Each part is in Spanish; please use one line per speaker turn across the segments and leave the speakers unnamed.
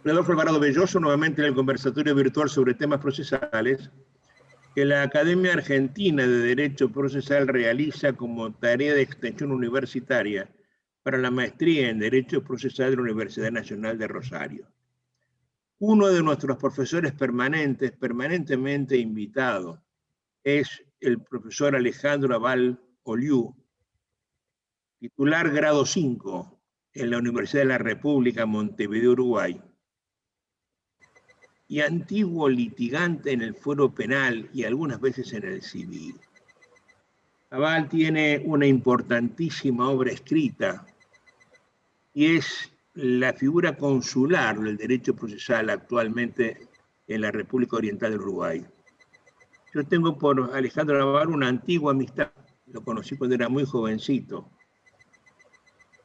Adolfo Alvarado Belloso, nuevamente en el conversatorio virtual sobre temas procesales, que la Academia Argentina de Derecho Procesal realiza como tarea de extensión universitaria para la maestría en Derecho Procesal de la Universidad Nacional de Rosario. Uno de nuestros profesores permanentemente invitado, es el profesor Alejandro Aval Oliu, titular grado 5 en la Universidad de la República Montevideo, Uruguay, y antiguo litigante en el fuero penal y algunas veces en el civil. Aval tiene una importantísima obra escrita y es la figura consular del derecho procesal actualmente en la República Oriental del Uruguay. Yo tengo por Alejandro Aval una antigua amistad, lo conocí cuando era muy jovencito.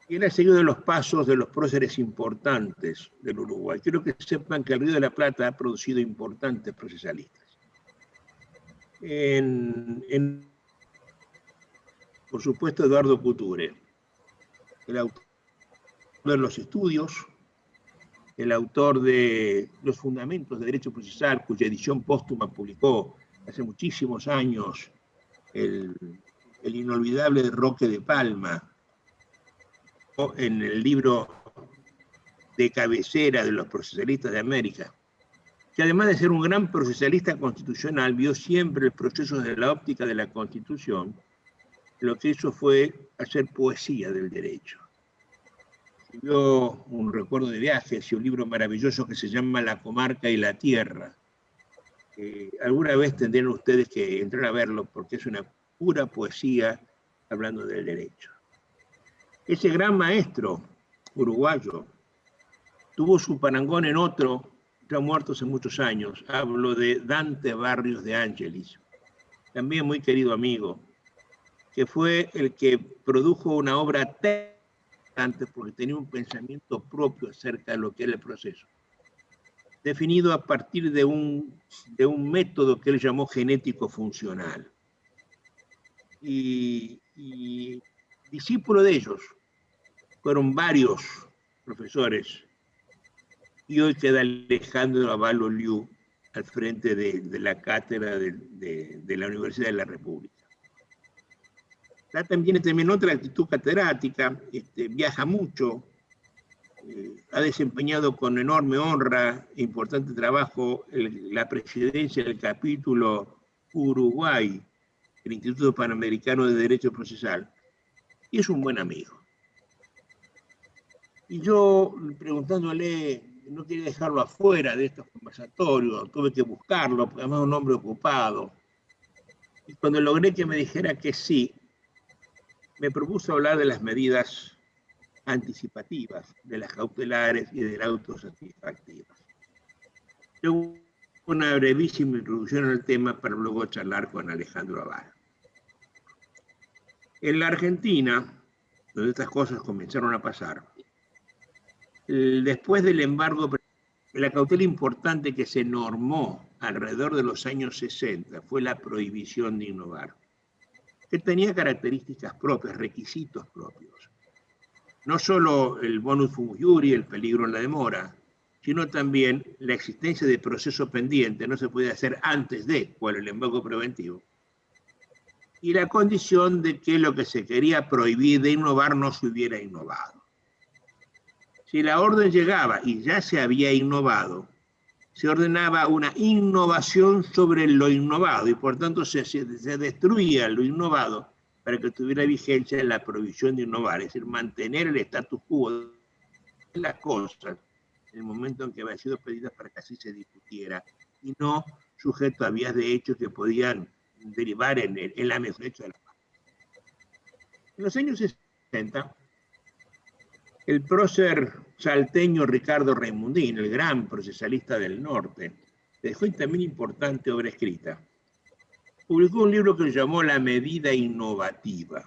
Y él ha seguido los pasos de los próceres importantes del Uruguay. Quiero que sepan que el Río de la Plata ha producido importantes procesalistas. Por supuesto, Eduardo Couture, el autor de los estudios, el autor de los fundamentos de derecho procesal, cuya edición póstuma publicó hace muchísimos años el inolvidable Roque de Palma, en el libro de cabecera de los procesalistas de América, que además de ser un gran procesalista constitucional, vio siempre el proceso desde la óptica de la Constitución. Lo que hizo fue hacer poesía del derecho. Escribió un recuerdo de viajes y un libro maravilloso que se llama La comarca y la tierra. Alguna vez tendrán ustedes que entrar a verlo porque es una pura poesía hablando del derecho. Ese gran maestro uruguayo tuvo su parangón en otro, ya muerto hace muchos años. Hablo de Dante Barrios de Angelis, también muy querido amigo, que fue el que produjo una obra antes porque tenía un pensamiento propio acerca de lo que era el proceso, definido a partir de un método que él llamó genético funcional. Y discípulo de ellos fueron varios profesores, y hoy queda Alejandro Aval Oliu al frente de la cátedra de la Universidad de la República. También terminó otra actitud catedrática, viaja mucho, ha desempeñado con enorme honra e importante trabajo la presidencia del capítulo Uruguay, el Instituto Panamericano de Derecho Procesal, y es un buen amigo. Y yo, preguntándole, no quería dejarlo afuera de estos conversatorios, tuve que buscarlo, porque además es un hombre ocupado. Y cuando logré que me dijera que sí, me propuso hablar de las medidas anticipativas, de las cautelares y de las autosatisfactivas. Yo una brevísima introducción al tema para luego charlar con Alejandro Aval. En la Argentina, donde estas cosas comenzaron a pasar, después del embargo, la cautela importante que se normó alrededor de los años 60 fue la prohibición de innovar, que tenía características propias, requisitos propios. No solo el bonus fumus iuri, el peligro en la demora, sino también la existencia de proceso pendiente, no se puede hacer antes de, cual el embargo preventivo, y la condición de que lo que se quería prohibir de innovar no se hubiera innovado. Si la orden llegaba y ya se había innovado, se ordenaba una innovación sobre lo innovado y por tanto se destruía lo innovado para que tuviera vigencia la prohibición de innovar, es decir, mantener el status quo de las cosas en el momento en que habían sido pedidas para que así se discutiera y no sujeto a vías de hecho que podían derivar en la mejor hecho de la paz. En los años 60, el prócer salteño Ricardo Raimundín, el gran procesalista del norte, dejó también importante obra escrita. Publicó un libro que llamó La medida innovativa,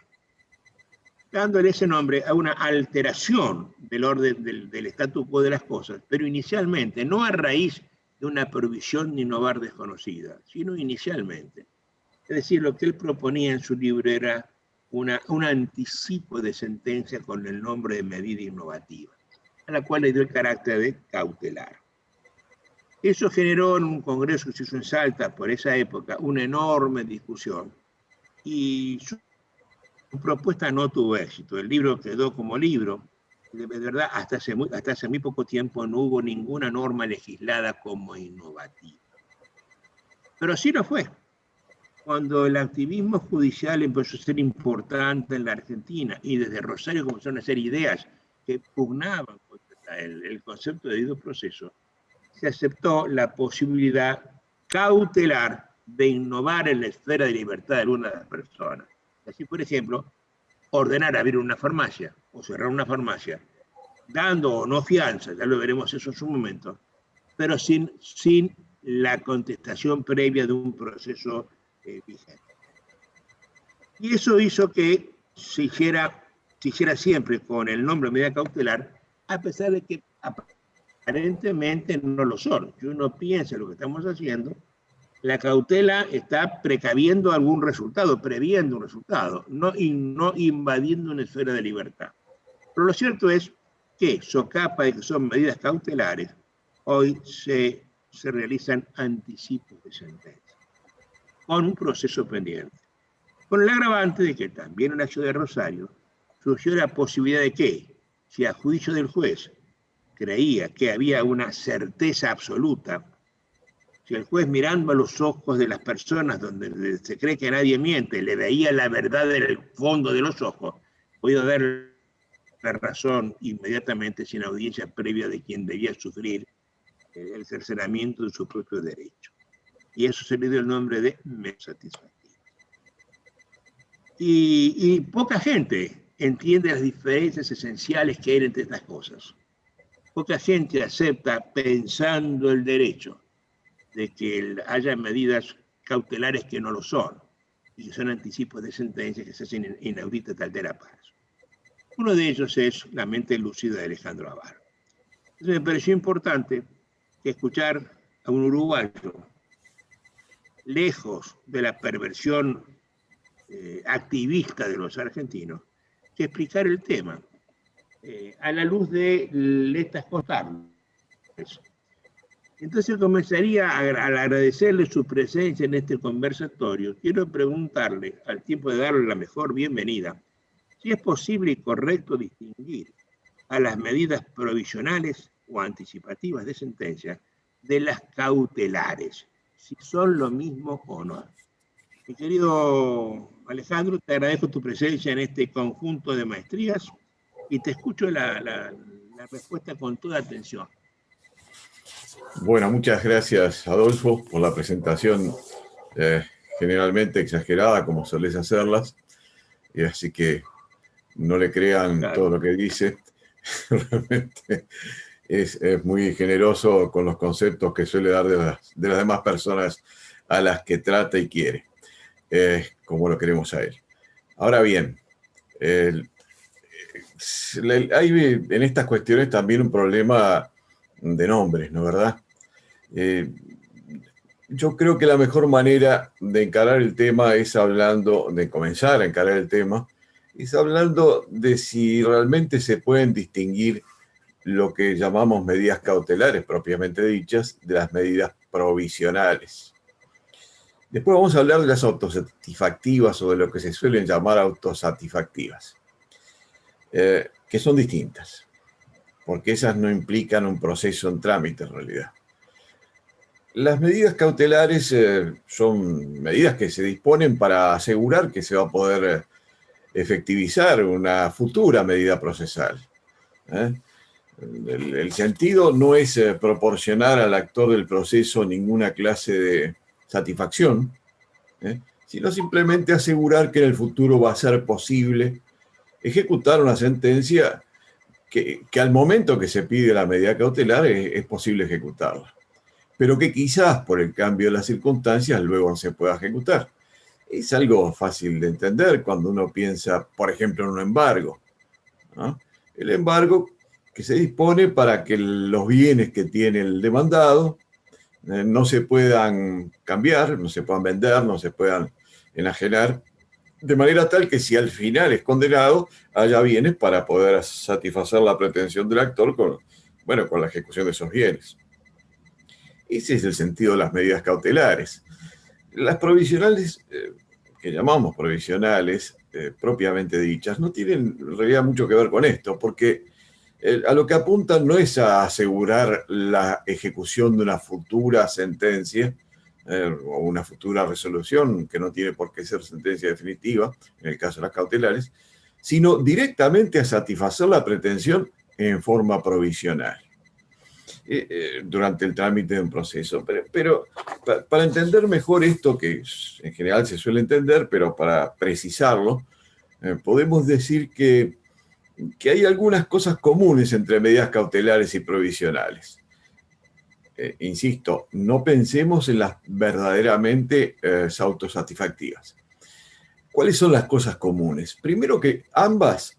dándole ese nombre a una alteración del orden del statu quo de las cosas, pero inicialmente, no a raíz de una prohibición de innovar desconocida, sino inicialmente. Es decir, lo que él proponía en su libro era un anticipo de sentencia con el nombre de medida innovativa. a la cual le dio el carácter de cautelar. Eso generó en un congreso que se hizo en Salta por esa época una enorme discusión y su propuesta no tuvo éxito. El libro quedó como libro. De verdad, hasta hace muy poco tiempo no hubo ninguna norma legislada como innovativa. Pero sí lo fue. Cuando el activismo judicial empezó a ser importante en la Argentina y desde Rosario comenzaron a hacer ideas que pugnaban contra el concepto de debido proceso, se aceptó la posibilidad cautelar de innovar en la esfera de libertad de alguna de las personas. Así, por ejemplo, ordenar abrir una farmacia o cerrar una farmacia, dando o no fianza, ya lo veremos eso en su momento, pero sin la contestación previa de un proceso vigente. Y eso hizo que se hiciera siempre con el nombre de medida cautelar, a pesar de que aparentemente no lo son. Si uno piensa en lo que estamos haciendo, la cautela está precaviendo algún resultado, previendo un resultado, no invadiendo una esfera de libertad. Pero lo cierto es que, socapa de que son medidas cautelares, hoy se realizan anticipos de sentencia, con un proceso pendiente. Con el agravante de que también en la ciudad de Rosario surgió la posibilidad de que, si a juicio del juez creía que había una certeza absoluta, si el juez mirando a los ojos de las personas donde se cree que nadie miente, le veía la verdad en el fondo de los ojos, podía dar la razón inmediatamente sin audiencia previa de quien debía sufrir el cercenamiento de su propio derecho. Y eso se le dio el nombre de medidas satisfactivas. Y poca gente entiende las diferencias esenciales que hay entre estas cosas. Poca gente acepta, pensando el derecho, de que haya medidas cautelares que no lo son, y que son anticipos de sentencias que se hacen inauditas de altera paz. Uno de ellos es la mente lúcida de Alejandro Abar. Entonces me pareció importante que escuchar a un uruguayo, lejos de la perversión activista de los argentinos, que explicar el tema a la luz de estas contables. Entonces comenzaría al agradecerle su presencia en este conversatorio. Quiero preguntarle, al tiempo de darle la mejor bienvenida, si es posible y correcto distinguir a las medidas provisionales o anticipativas de sentencia de las cautelares, si son lo mismo o no. Mi querido Alejandro, te agradezco tu presencia en este conjunto de maestrías y te escucho la respuesta con toda atención.
Bueno, muchas gracias, Adolfo, por la presentación generalmente exagerada, como solés hacerlas. Y así que no le crean todo lo que dice. Realmente es muy generoso con los conceptos que suele dar de las demás personas a las que trata y quiere, como lo queremos a él. Ahora bien, hay en estas cuestiones también un problema de nombres, ¿no es verdad? Yo creo que la mejor manera de encarar el tema es de comenzar a encarar el tema, es hablando de si realmente se pueden distinguir lo que llamamos medidas cautelares propiamente dichas de las medidas provisionales. Después vamos a hablar de las autosatisfactivas o de lo que se suelen llamar autosatisfactivas, que son distintas, porque esas no implican un proceso en trámite en realidad. Las medidas cautelares son medidas que se disponen para asegurar que se va a poder efectivizar una futura medida procesal. El sentido no es proporcionar al actor del proceso ninguna clase de satisfacción, sino simplemente asegurar que en el futuro va a ser posible ejecutar una sentencia que al momento que se pide la medida cautelar es posible ejecutarla, pero que quizás por el cambio de las circunstancias luego no se pueda ejecutar. Es algo fácil de entender cuando uno piensa, por ejemplo, en un embargo, ¿no? El embargo que se dispone para que los bienes que tiene el demandado no se puedan cambiar, no se puedan vender, no se puedan enajenar de manera tal que si al final es condenado, haya bienes para poder satisfacer la pretensión del actor con, bueno, con la ejecución de esos bienes. Ese es el sentido de las medidas cautelares. Las provisionales, que llamamos provisionales, propiamente dichas, no tienen en realidad mucho que ver con esto, porque a lo que apuntan no es a asegurar la ejecución de una futura sentencia o una futura resolución, que no tiene por qué ser sentencia definitiva, en el caso de las cautelares, sino directamente a satisfacer la pretensión en forma provisional durante el trámite de un proceso. Pero para entender mejor esto, que en general se suele entender, pero para precisarlo, podemos decir que hay algunas cosas comunes entre medidas cautelares y provisionales. Insisto, no pensemos en las verdaderamente autosatisfactivas. ¿Cuáles son las cosas comunes? Primero, que ambas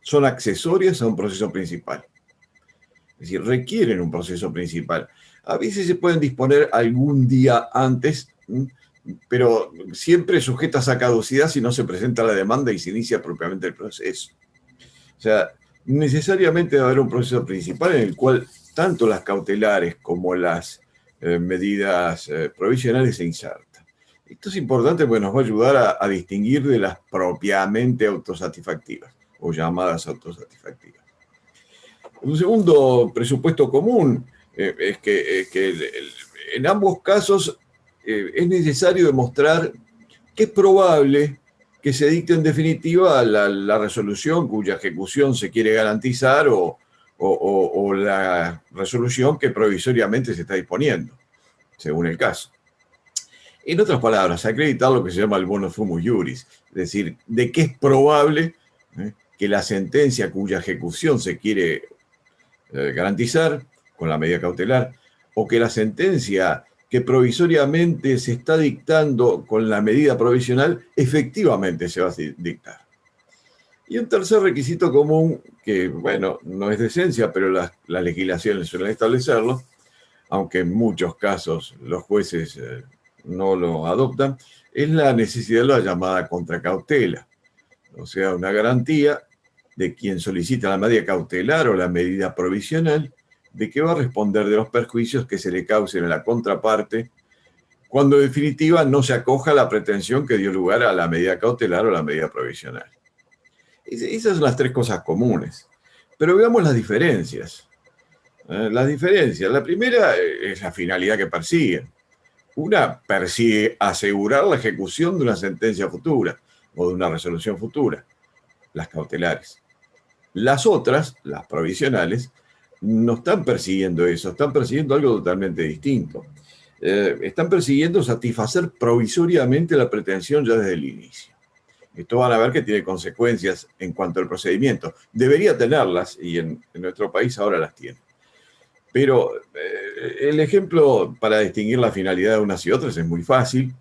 son accesorias a un proceso principal. Es decir, requieren un proceso principal. A veces se pueden disponer algún día antes, pero siempre sujetas a caducidad si no se presenta la demanda y se inicia propiamente el proceso. O sea, necesariamente debe haber un proceso principal en el cual tanto las cautelares como las medidas provisionales se insertan. Esto es importante porque nos va a ayudar a distinguir de las propiamente autosatisfactivas o llamadas autosatisfactivas. Un segundo presupuesto común es que en ambos casos es necesario demostrar que es probable que se dicte en definitiva la resolución cuya ejecución se quiere garantizar o la resolución que provisoriamente se está disponiendo, según el caso. En otras palabras, acreditar lo que se llama el bonus fumus iuris, es decir, de que es probable que la sentencia cuya ejecución se quiere garantizar con la medida cautelar, o que la sentencia que provisoriamente se está dictando con la medida provisional efectivamente se va a dictar. Y un tercer requisito común, que bueno, no es de esencia, pero las legislaciones suelen establecerlo, aunque en muchos casos los jueces no lo adoptan, es la necesidad de la llamada contracautela, o sea, una garantía de quien solicita la medida cautelar o la medida provisional, de que va a responder de los perjuicios que se le causen a la contraparte, cuando en definitiva no se acoja a la pretensión que dio lugar a la medida cautelar o la medida provisional. Esas son las tres cosas comunes. Pero veamos las diferencias. Las diferencias. La primera es la finalidad que persiguen. Una persigue asegurar la ejecución de una sentencia futura o de una resolución futura, las cautelares. Las otras, las provisionales, no están persiguiendo eso, están persiguiendo algo totalmente distinto. Están persiguiendo satisfacer provisoriamente la pretensión ya desde el inicio. Esto van a ver que tiene consecuencias en cuanto al procedimiento. Debería tenerlas, y en nuestro país ahora las tiene. Pero el ejemplo para distinguir la finalidad de unas y otras es muy fácil.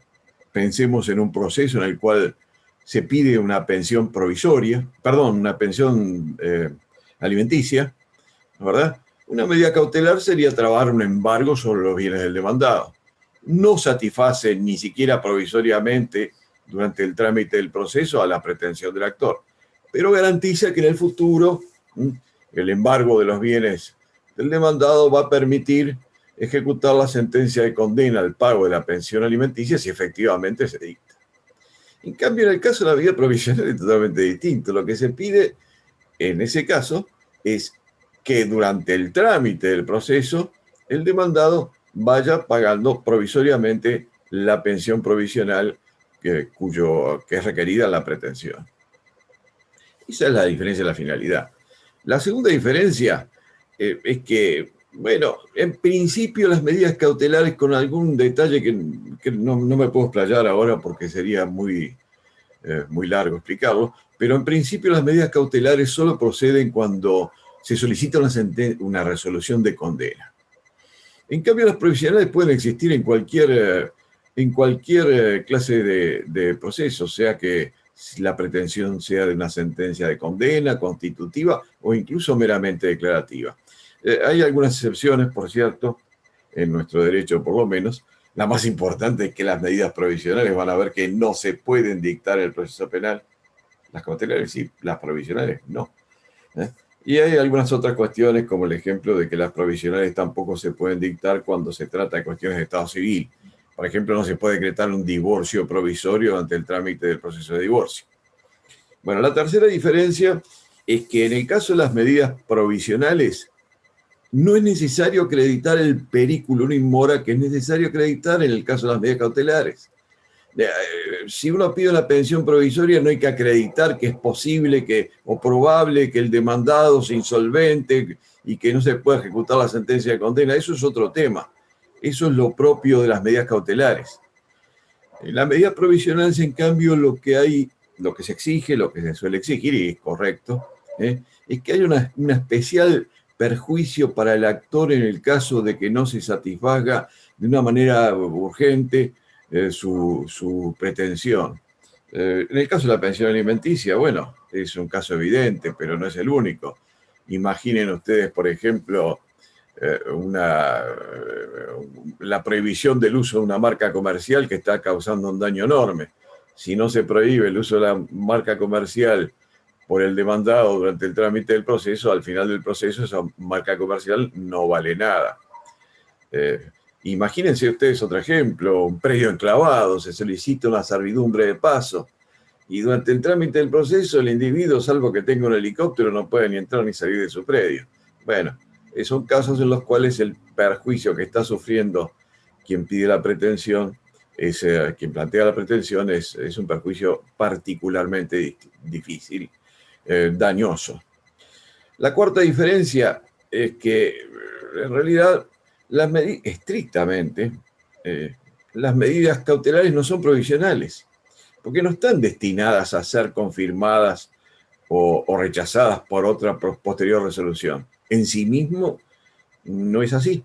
Pensemos en un proceso en el cual se pide una pensión provisoria, perdón, una pensión alimenticia, ¿verdad? Una medida cautelar sería trabar un embargo sobre los bienes del demandado. No satisface ni siquiera provisoriamente durante el trámite del proceso a la pretensión del actor, pero garantiza que en el futuro el embargo de los bienes del demandado va a permitir ejecutar la sentencia de condena al pago de la pensión alimenticia si efectivamente se dicta. En cambio, en el caso de la medida provisional es totalmente distinto. Lo que se pide en ese caso es que durante el trámite del proceso el demandado vaya pagando provisoriamente la pensión provisional que es requerida en la pretensión. Esa es la diferencia de la finalidad. La segunda diferencia es que, bueno, en principio las medidas cautelares, con algún detalle que no me puedo explayar ahora porque sería muy largo explicarlo, pero en principio las medidas cautelares solo proceden cuando se solicita una resolución de condena. En cambio, las provisionales pueden existir en cualquier clase de proceso, sea que la pretensión sea de una sentencia de condena, constitutiva o incluso meramente declarativa. Hay algunas excepciones, por cierto, en nuestro derecho por lo menos, La más importante es que las medidas provisionales van a ver que no se pueden dictar en el proceso penal. Las cautelares sí, las provisionales no. ¿Eh? Y hay algunas otras cuestiones, como el ejemplo de que las provisionales tampoco se pueden dictar cuando se trata de cuestiones de Estado civil. Por ejemplo, no se puede decretar un divorcio provisorio ante el trámite del proceso de divorcio. Bueno, la tercera diferencia es que en el caso de las medidas provisionales no es necesario acreditar el periculum in mora que es necesario acreditar en el caso de las medidas cautelares. Si uno pide una pensión provisoria, no hay que acreditar que es posible o probable que el demandado sea insolvente y que no se pueda ejecutar la sentencia de condena. Eso es otro tema. Eso es lo propio de las medidas cautelares. En las medidas provisionales, en cambio, lo que se exige, lo que se suele exigir, y es correcto, es que haya una especial perjuicio para el actor en el caso de que no se satisfaga de una manera urgente su pretensión. En el caso de la pensión alimenticia, bueno, es un caso evidente, pero no es el único. Imaginen ustedes, por ejemplo, la prohibición del uso de una marca comercial que está causando un daño enorme. Si no se prohíbe el uso de la marca comercial por el demandado durante el trámite del proceso, al final del proceso esa marca comercial no vale nada. Imagínense ustedes otro ejemplo, un predio enclavado, se solicita una servidumbre de paso y durante el trámite del proceso el individuo, salvo que tenga un helicóptero, no puede ni entrar ni salir de su predio. Bueno, son casos en los cuales el perjuicio que está sufriendo quien pide la pretensión, quien plantea la pretensión, es un perjuicio particularmente difícil, dañoso. La cuarta diferencia es que en realidad estrictamente las medidas cautelares no son provisionales, porque no están destinadas a ser confirmadas o rechazadas por otra posterior resolución. En sí mismo no es así.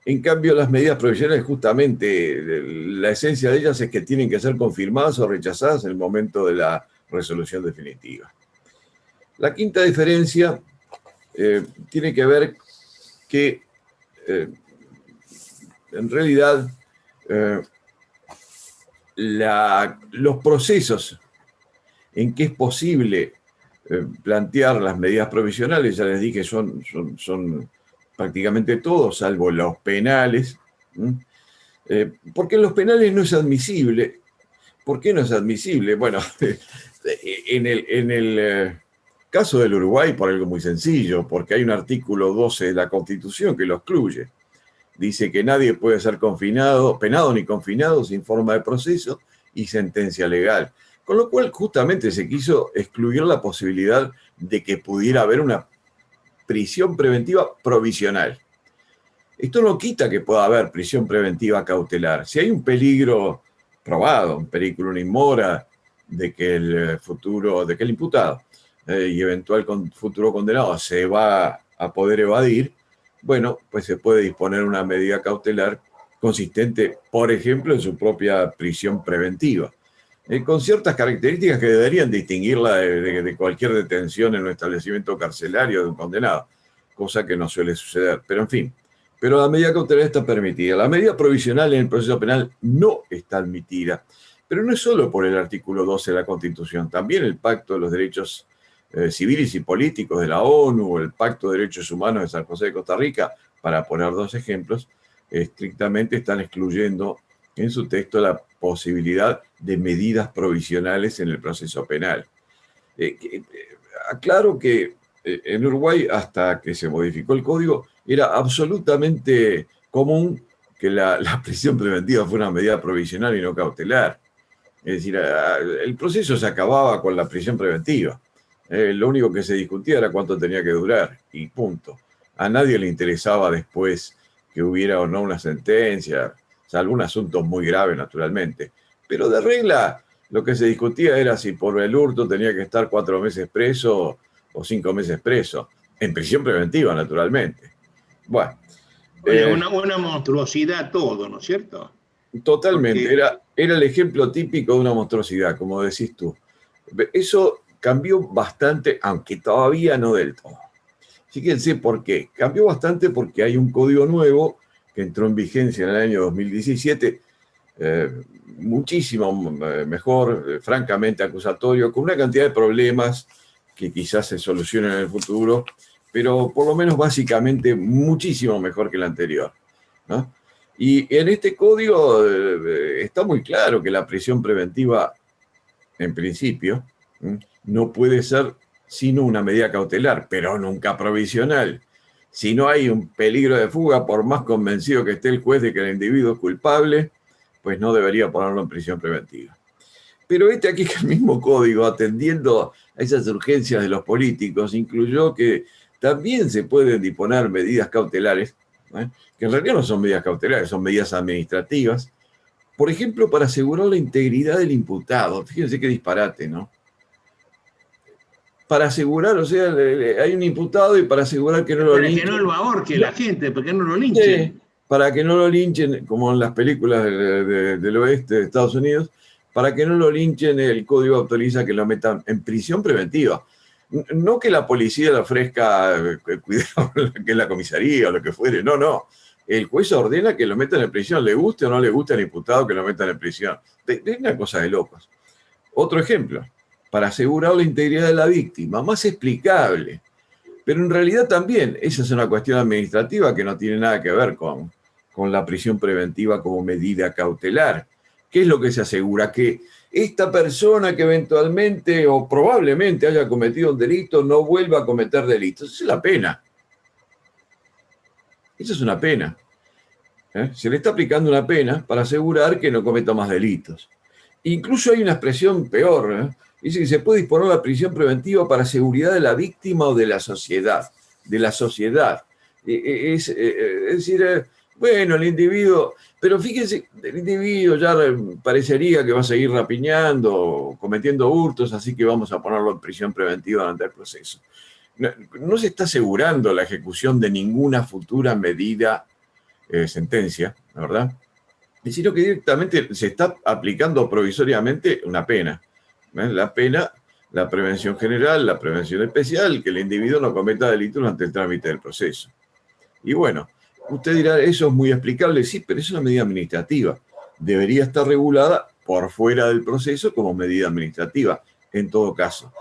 En cambio, las medidas provisionales, justamente, la esencia de ellas es que tienen que ser confirmadas o rechazadas en el momento de la resolución definitiva. La quinta diferencia tiene que ver que en realidad los procesos en que es posible plantear las medidas provisionales, ya les dije, son prácticamente todos, salvo los penales, porque en los penales no es admisible. ¿Por qué no es admisible? Bueno, en el caso del Uruguay, por algo muy sencillo, porque hay un artículo 12 de la Constitución que lo excluye. Dice que nadie puede ser penado ni confinado sin forma de proceso y sentencia legal. Con lo cual, justamente se quiso excluir la posibilidad de que pudiera haber una prisión preventiva provisional. Esto no quita que pueda haber prisión preventiva cautelar. Si hay un peligro probado, un periculum in mora, de que el imputado y eventual futuro condenado se va a poder evadir, bueno, pues se puede disponer una medida cautelar consistente, por ejemplo, en su propia prisión preventiva, con ciertas características que deberían distinguirla de cualquier detención en un establecimiento carcelario de un condenado, cosa que no suele suceder. Pero en fin, pero la medida cautelar está permitida. La medida provisional en el proceso penal no está admitida, pero no es solo por el artículo 12 de la Constitución, también el Pacto de los Derechos Civiles y Políticos de la ONU o el Pacto de Derechos Humanos de San José de Costa Rica, para poner dos ejemplos, estrictamente están excluyendo en su texto la posibilidad de medidas provisionales en el proceso penal. Aclaro que en Uruguay, hasta que se modificó el código, era absolutamente común que la prisión preventiva fuera una medida provisional y no cautelar. Es decir, el proceso se acababa con la prisión preventiva. Lo único que se discutía era cuánto tenía que durar y punto. A nadie le interesaba después que hubiera o no una sentencia, salvo un asunto muy grave, naturalmente. Pero de regla, lo que se discutía era si por el hurto tenía que estar 4 meses preso o 5 meses preso. En prisión preventiva, naturalmente. Bueno.
Una monstruosidad todo, ¿no es cierto?
Totalmente.
Porque
Era el ejemplo típico de una monstruosidad, como decís tú. Eso cambió bastante, aunque todavía no del todo. Fíjense por qué. Cambió bastante porque hay un código nuevo que entró en vigencia en el año 2017, muchísimo mejor, francamente acusatorio, con una cantidad de problemas que quizás se solucionen en el futuro, pero por lo menos básicamente muchísimo mejor que el anterior, ¿no? Y en este código está muy claro que la prisión preventiva, en principio, no puede ser sino una medida cautelar, pero nunca provisional. Si no hay un peligro de fuga, por más convencido que esté el juez de que el individuo es culpable, pues no debería ponerlo en prisión preventiva. Pero aquí que el mismo código, atendiendo a esas urgencias de los políticos, incluyó que también se pueden disponer medidas cautelares, que en realidad no son medidas cautelares, son medidas administrativas, por ejemplo, para asegurar la integridad del imputado. Fíjense qué disparate, ¿no? Para asegurar, o sea, hay un imputado y para asegurar que no lo linchen.
Para que no lo ahorque la gente, para que no lo linchen.
Sí, para que no lo linchen, como en las películas del oeste de Estados Unidos, para que no lo linchen, el código autoriza que lo metan en prisión preventiva. No que la policía le ofrezca cuidado, que es la comisaría o lo que fuere, no, no. El juez ordena que lo metan en prisión, le guste o no le guste al imputado que lo metan en prisión. Es una cosa de locos. Otro ejemplo, para asegurar la integridad de la víctima, más explicable. Pero en realidad también esa es una cuestión administrativa que no tiene nada que ver con la prisión preventiva como medida cautelar. ¿Qué es lo que se asegura? Que esta persona que eventualmente o probablemente haya cometido un delito no vuelva a cometer delitos. Esa es la pena. Esa es una pena. Se le está aplicando una pena para asegurar que no cometa más delitos. Incluso hay una expresión peor, dice que se puede disponer la prisión preventiva para seguridad de la víctima o de la sociedad. De la sociedad. Es decir, bueno, el individuo, pero fíjense, el individuo ya parecería que va a seguir rapiñando, cometiendo hurtos, así que vamos a ponerlo en prisión preventiva durante el proceso. No se está asegurando la ejecución de ninguna futura medida, sentencia, ¿verdad? Sino que directamente se está aplicando provisoriamente una pena. La pena, la prevención general, la prevención especial, que el individuo no cometa delitos durante el trámite del proceso. Y bueno, usted dirá, eso es muy explicable, sí, pero es una medida administrativa. Debería estar regulada por fuera del proceso como medida administrativa, en todo caso.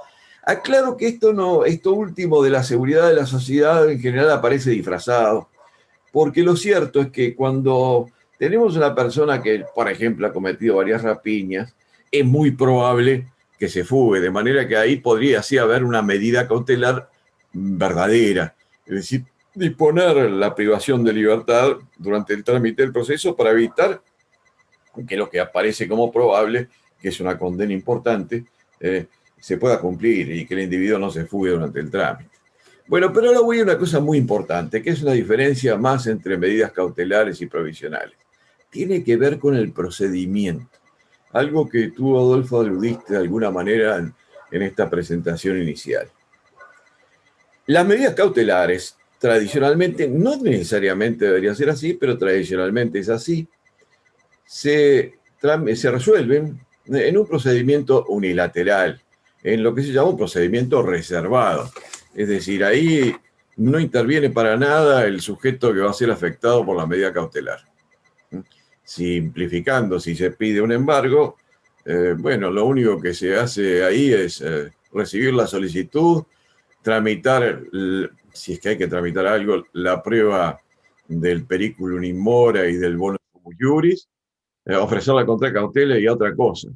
Aclaro que esto último de la seguridad de la sociedad en general aparece disfrazado, porque lo cierto es que cuando tenemos una persona que, por ejemplo, ha cometido varias rapiñas, es muy probable que se fugue, de manera que ahí podría sí haber una medida cautelar verdadera, es decir, disponer la privación de libertad durante el trámite del proceso para evitar que lo que aparece como probable, que es una condena importante, se pueda cumplir y que el individuo no se fugue durante el trámite. Bueno, pero ahora voy a una cosa muy importante, que es una diferencia más entre medidas cautelares y provisionales. Tiene que ver con el procedimiento. Algo que tú, Adolfo, aludiste de alguna manera en esta presentación inicial. Las medidas cautelares, tradicionalmente, no necesariamente debería ser así, pero tradicionalmente es así, se resuelven en un procedimiento unilateral, en lo que se llama un procedimiento reservado. Es decir, ahí no interviene para nada el sujeto que va a ser afectado por la medida cautelar. Simplificando, si se pide un embargo, bueno, lo único que se hace ahí es recibir la solicitud, tramitar, si es que hay que tramitar algo, la prueba del periculum in mora y del bonus cum iuris, ofrecer la contracautela y otra cosa.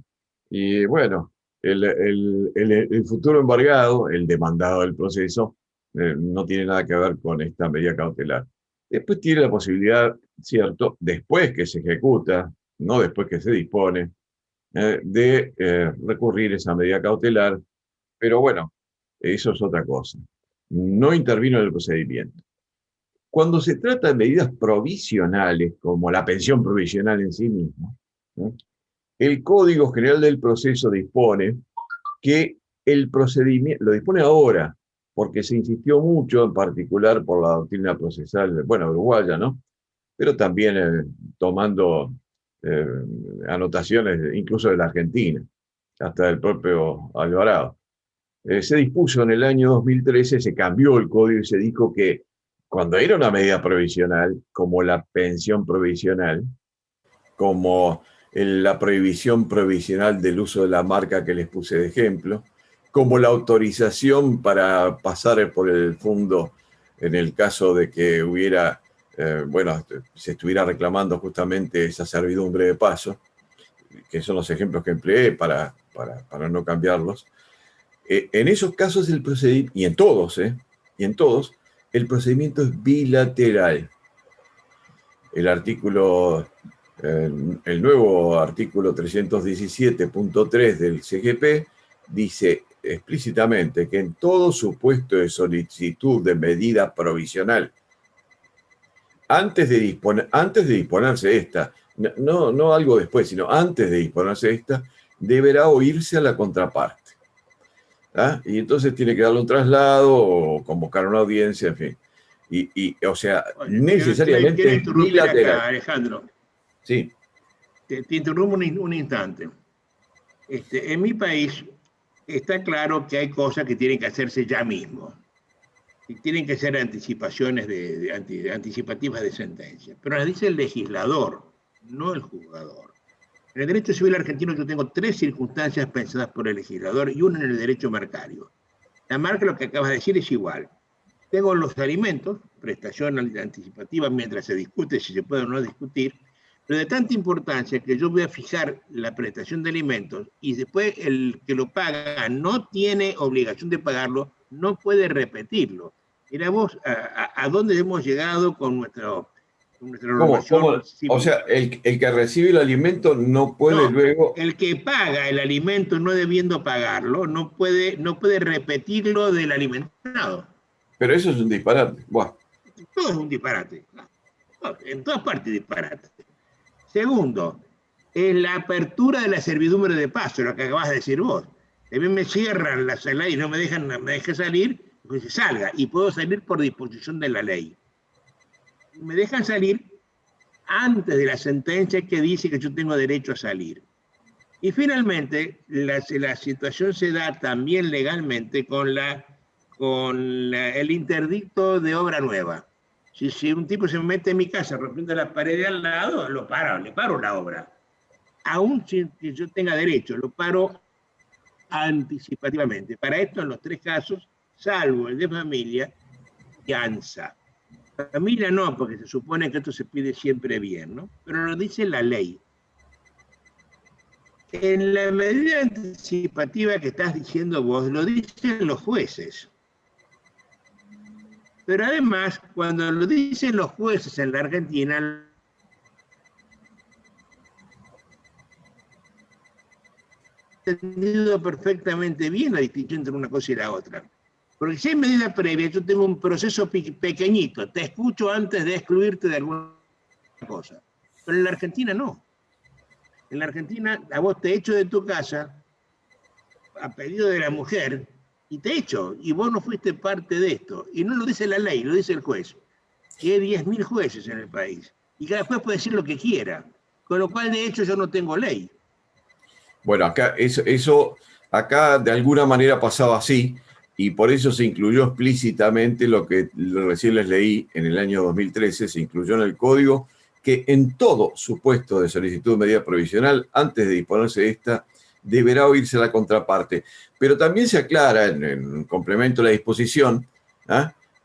Y bueno, el futuro embargado, el demandado del proceso, no tiene nada que ver con esta medida cautelar. Después tiene la posibilidad, cierto, después que se ejecuta, no después que se dispone, de recurrir a esa medida cautelar, pero bueno, eso es otra cosa. No intervino en el procedimiento. Cuando se trata de medidas provisionales, como la pensión provisional en sí misma, ¿no? El Código General del Proceso dispone que el procedimiento, lo dispone ahora, porque se insistió mucho, en particular por la doctrina procesal, bueno, uruguaya, ¿no? Pero también tomando anotaciones incluso de la Argentina, hasta del propio Alvarado. Se dispuso en el año 2013, se cambió el código y se dijo que cuando era una medida provisional, como la pensión provisional, como la prohibición provisional del uso de la marca que les puse de ejemplo, como la autorización para pasar por el fondo en el caso de que hubiera, se estuviera reclamando justamente esa servidumbre de paso, que son los ejemplos que empleé para no cambiarlos. En esos casos el procedimiento, y en todos, el procedimiento es bilateral. El nuevo artículo 317.3 del CGP dice explícitamente que en todo supuesto de solicitud de medida provisional, antes de disponerse esta, no algo después, sino antes de disponerse esta, deberá oírse a la contraparte. ¿Ah? Y entonces tiene que darle un traslado o convocar una audiencia, en fin. O sea,
Oye,
necesariamente
quiero interrumpir
bilateral.
acá, Alejandro.
Sí.
Te interrumpo un instante. En mi país está claro que hay cosas que tienen que hacerse ya mismo. Y tienen que ser anticipaciones anticipativas de sentencia. Pero las dice el legislador, no el juzgador. En el derecho civil argentino yo tengo 3 circunstancias pensadas por el legislador y una en el derecho marcario. La marca, lo que acabas de decir, es igual. Tengo los alimentos, prestación anticipativa mientras se discute si se puede o no discutir, pero de tanta importancia que yo voy a fijar la prestación de alimentos y después el que lo paga no tiene obligación de pagarlo, no puede repetirlo. Mira vos a dónde hemos llegado con nuestra normación civil.
O sea, el que recibe el alimento no puede luego...
El que paga el alimento no debiendo pagarlo, no puede repetirlo del alimentado.
Pero eso es un disparate. Buah.
Todo es un disparate. En todas partes disparate. Segundo, es la apertura de la servidumbre de paso, lo que acabas de decir vos. A mí me cierran la sala y no me dejan salir, pues salga, y puedo salir por disposición de la ley. Me dejan salir antes de la sentencia que dice que yo tengo derecho a salir. Y finalmente, la situación se da también legalmente con el interdicto de obra nueva. Si un tipo se mete en mi casa rompiendo la pared de al lado, le paro la obra. Aún si yo tenga derecho, lo paro anticipativamente. Para esto, en los 3 casos, salvo el de familia, fianza. Familia no, porque se supone que esto se pide siempre bien, ¿no? Pero lo dice la ley. En la medida anticipativa que estás diciendo vos, lo dicen los jueces. Pero además, cuando lo dicen los jueces en la Argentina, han entendido perfectamente bien la distinción entre una cosa y la otra. Porque si hay medida previa, yo tengo un proceso pequeñito, te escucho antes de excluirte de alguna cosa. Pero en la Argentina no. En la Argentina, a vos te echo de tu casa a pedido de la mujer y te echo, y vos no fuiste parte de esto. Y no lo dice la ley, lo dice el juez. Y hay 10.000 jueces en el país. Y cada juez puede decir lo que quiera. Con lo cual, de hecho, yo no tengo ley.
Bueno, acá eso acá de alguna manera pasaba así, y por eso se incluyó explícitamente lo que recién les leí en el año 2013, se incluyó en el código que en todo supuesto de solicitud de medida provisional, antes de disponerse de esta, deberá oírse la contraparte. Pero también se aclara en complemento a la disposición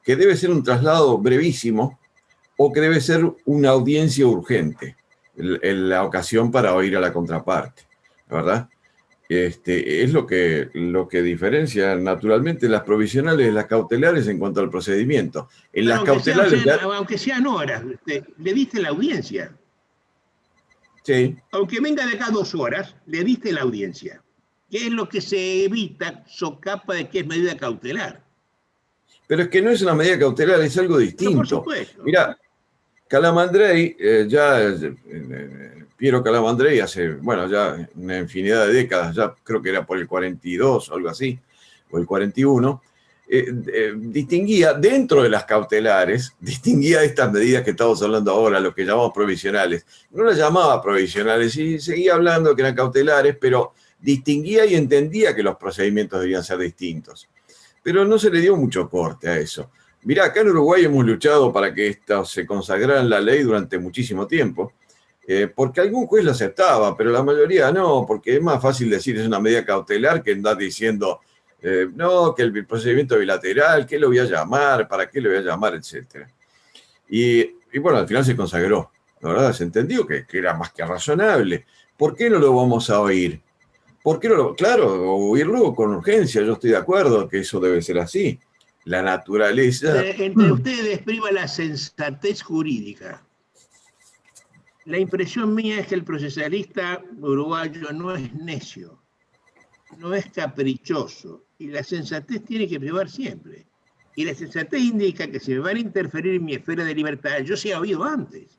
que debe ser un traslado brevísimo o que debe ser una audiencia urgente en la ocasión para oír a la contraparte, ¿verdad? Es lo que diferencia naturalmente las provisionales de las cautelares en cuanto al procedimiento. En las cautelares...
aunque sean horas, le diste la audiencia.
Sí.
Aunque venga de acá 2 horas, le diste la audiencia. ¿Qué es lo que se evita, socapa de que es medida cautelar?
Pero es que no es una medida cautelar, es algo distinto.
No, por supuesto.
Mira, Calamandrei, Piero Calamandrei hace, ya una infinidad de décadas, ya creo que era por el 42 o algo así, o el 41, distinguía dentro de las cautelares, distinguía estas medidas que estamos hablando ahora, lo que llamamos provisionales. No las llamaba provisionales y seguía hablando que eran cautelares, pero distinguía y entendía que los procedimientos debían ser distintos. Pero no se le dio mucho corte a eso. Mirá, acá en Uruguay hemos luchado para que esto se consagrara en la ley durante muchísimo tiempo, porque algún juez lo aceptaba, pero la mayoría no, porque es más fácil decir es una medida cautelar que andar diciendo, no, que el procedimiento bilateral, ¿qué lo voy a llamar? ¿Para qué lo voy a llamar? Etcétera. Y bueno, al final se consagró. La verdad, se entendió que era más que razonable. ¿Por qué no lo vamos a oír? ¿Por qué no lo? Claro, oírlo con urgencia, yo estoy de acuerdo que eso debe ser así. La naturaleza.
Entre ustedes prima la sensatez jurídica. La impresión mía es que el procesalista uruguayo no es necio, no es caprichoso, y la sensatez tiene que privar siempre. Y la sensatez indica que si me van a interferir en mi esfera de libertad, yo sí he oído antes.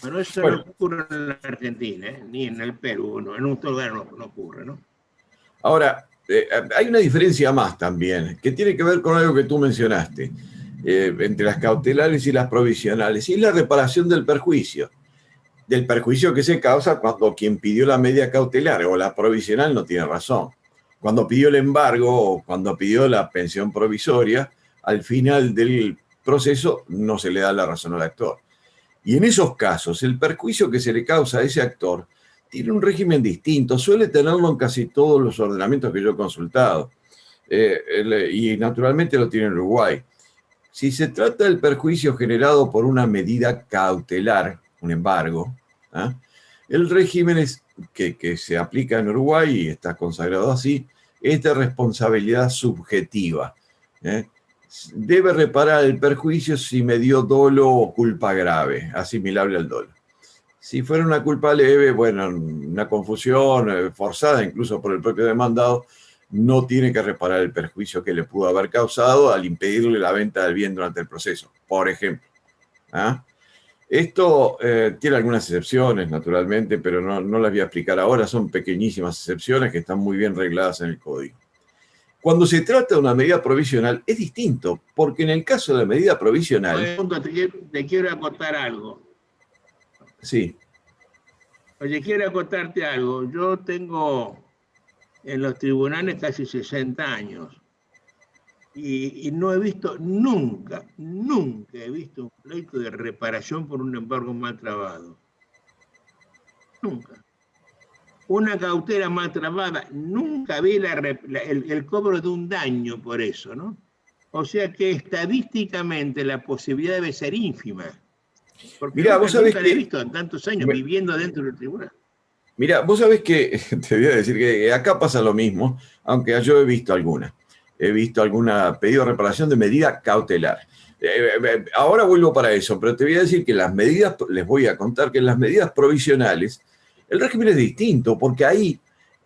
Pero eso no ocurre en la Argentina, ni en el Perú, no, en otro lugar no ocurre, ¿no?
Ahora, hay una diferencia más también, que tiene que ver con algo que tú mencionaste, entre las cautelares y las provisionales, y es la reparación del perjuicio que se causa cuando quien pidió la medida cautelar o la provisional no tiene razón. Cuando pidió el embargo o cuando pidió la pensión provisoria, al final del proceso no se le da la razón al actor. Y en esos casos, el perjuicio que se le causa a ese actor tiene un régimen distinto, suele tenerlo en casi todos los ordenamientos que yo he consultado. Y naturalmente lo tiene en Uruguay. Si se trata del perjuicio generado por una medida cautelar, un embargo, el régimen que se aplica en Uruguay y está consagrado así, es de responsabilidad subjetiva. Debe reparar el perjuicio si me dio dolo o culpa grave, asimilable al dolo. Si fuera una culpa leve, bueno, una confusión forzada incluso por el propio demandado, no tiene que reparar el perjuicio que le pudo haber causado al impedirle la venta del bien durante el proceso, por ejemplo. Esto tiene algunas excepciones, naturalmente, pero no las voy a explicar ahora. Son pequeñísimas excepciones que están muy bien regladas en el código. Cuando se trata de una medida provisional es distinto, porque en el caso de la medida provisional...
Te quiero acotar algo.
Sí.
Oye, quiero acotarte algo. Yo tengo en los tribunales casi 60 años y no he visto nunca he visto un pleito de reparación por un embargo mal trabado. Nunca. Una cautela mal trabada, nunca vi el cobro de un daño por eso, ¿no? O sea que estadísticamente la posibilidad debe ser ínfima. Porque
mirá, vos sabés
nunca la he visto en tantos años viviendo dentro del tribunal.
Mira, vos sabés que te voy a decir que acá pasa lo mismo, aunque yo he visto alguna. He visto alguna pedido de reparación de medida cautelar. Ahora vuelvo para eso, pero te voy a decir que las medidas, les voy a contar que en las medidas provisionales el régimen es distinto, porque ahí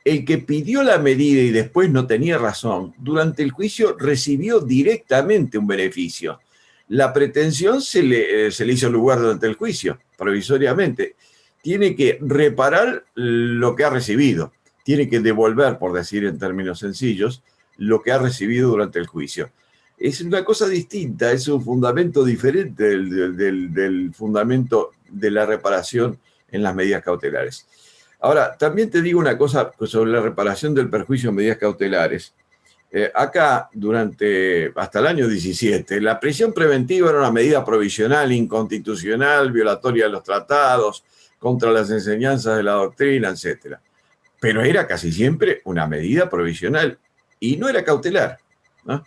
el que pidió la medida y después no tenía razón, durante el juicio recibió directamente un beneficio. La pretensión se le hizo lugar durante el juicio, provisoriamente. Tiene que reparar lo que ha recibido, tiene que devolver, por decir en términos sencillos, lo que ha recibido durante el juicio. Es una cosa distinta, es un fundamento diferente del fundamento de la reparación en las medidas cautelares. Ahora, también te digo una cosa sobre la reparación del perjuicio en medidas cautelares. Acá, hasta el año 17, la prisión preventiva era una medida provisional, inconstitucional, violatoria de los tratados, contra las enseñanzas de la doctrina, etc. Pero era casi siempre una medida provisional y no era cautelar, ¿no?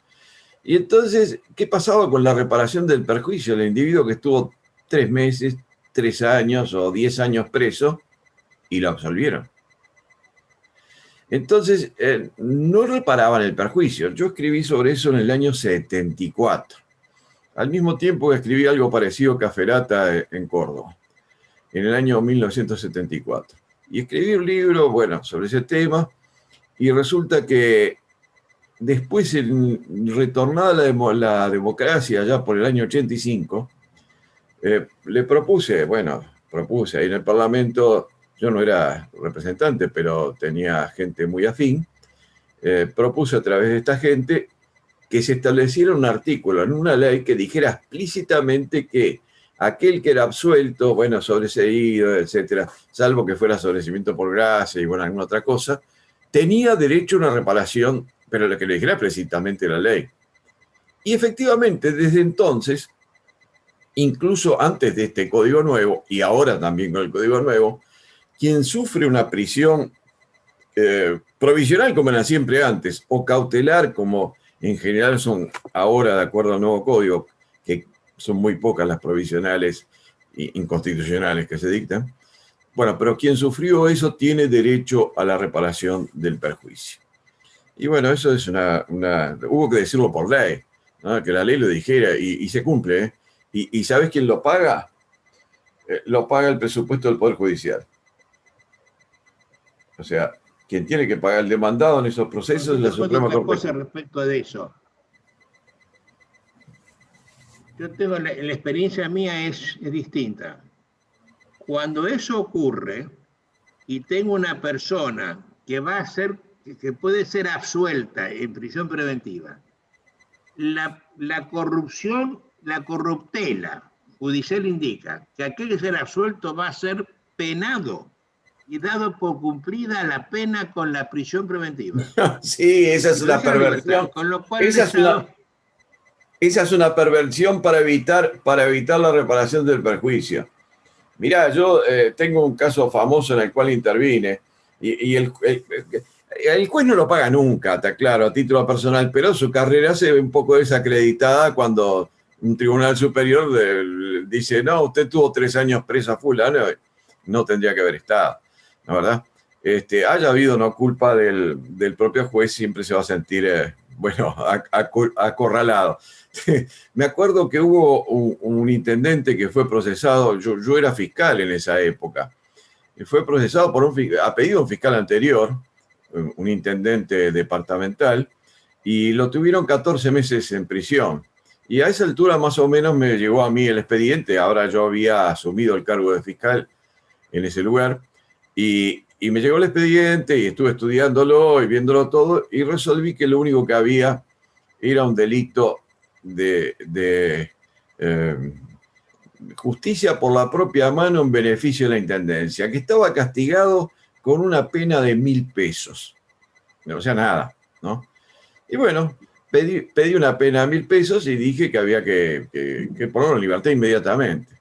Y entonces, ¿qué pasaba con la reparación del perjuicio? El individuo que estuvo 3 meses, 3 años o 10 años preso y lo absolvieron. Entonces, no reparaban el perjuicio. Yo escribí sobre eso en el año 74. Al mismo tiempo que escribí algo parecido a Caferata en Córdoba, en el año 1974. Y escribí un libro, bueno, sobre ese tema, y resulta que después, retornada la democracia, ya por el año 85, le propuse ahí en el Parlamento, yo no era representante, pero tenía gente muy afín, propuse a través de esta gente que se estableciera un artículo en una ley que dijera explícitamente que aquel que era absuelto, bueno, sobreseído, etcétera, salvo que fuera sobreseimiento por gracia y bueno, alguna otra cosa, tenía derecho a una reparación, pero lo que le dijera explícitamente la ley. Y efectivamente, desde entonces, incluso antes de este código nuevo, y ahora también con el código nuevo, quien sufre una prisión provisional como era siempre antes, o cautelar como en general son ahora de acuerdo al nuevo código, que son muy pocas las provisionales inconstitucionales que se dictan. Bueno, pero quien sufrió eso tiene derecho a la reparación del perjuicio. Y bueno, eso es hubo que decirlo por ley, ¿no? Que la ley lo dijera y se cumple, ¿eh? ¿Y sabes quién lo paga? Lo paga el presupuesto del Poder Judicial. O sea, quien tiene que pagar el demandado en esos procesos es la
Yo te cuento
Suprema
otra
Corte.
cosa respecto de eso. Yo tengo la experiencia mía es distinta. Cuando eso ocurre y tengo una persona que va a ser, que puede ser absuelta en prisión preventiva, la corrupción, la corruptela judicial indica que aquel que será absuelto va a ser penado y dado por cumplida la pena con la prisión preventiva.
Sí, esa es
Y lo
una
deja en libertad,
perversión.
con lo cual el
Esa es
Estado...
esa es una perversión para evitar la reparación del perjuicio. Mirá, yo tengo un caso famoso en el cual intervine y el juez no lo paga nunca, está claro, a título personal, pero su carrera se ve un poco desacreditada cuando un tribunal superior dice, no, usted tuvo 3 años presa fulano, no tendría que haber estado, ¿no, verdad? Haya habido no culpa del propio juez, siempre se va a sentir, bueno, acorralado. Me acuerdo que hubo un intendente que fue procesado, yo era fiscal en esa época, y fue procesado a pedido de un fiscal anterior, un intendente departamental, y lo tuvieron 14 meses en prisión. Y a esa altura más o menos me llegó a mí el expediente, ahora yo había asumido el cargo de fiscal en ese lugar, y me llegó el expediente y estuve estudiándolo y viéndolo todo, y resolví que lo único que había era un delito de justicia por la propia mano en beneficio de la intendencia, que estaba castigado con una pena de 1.000 pesos. O sea, nada, ¿no? Y bueno, pedí una pena de 1.000 pesos y dije que había que ponerlo en libertad inmediatamente.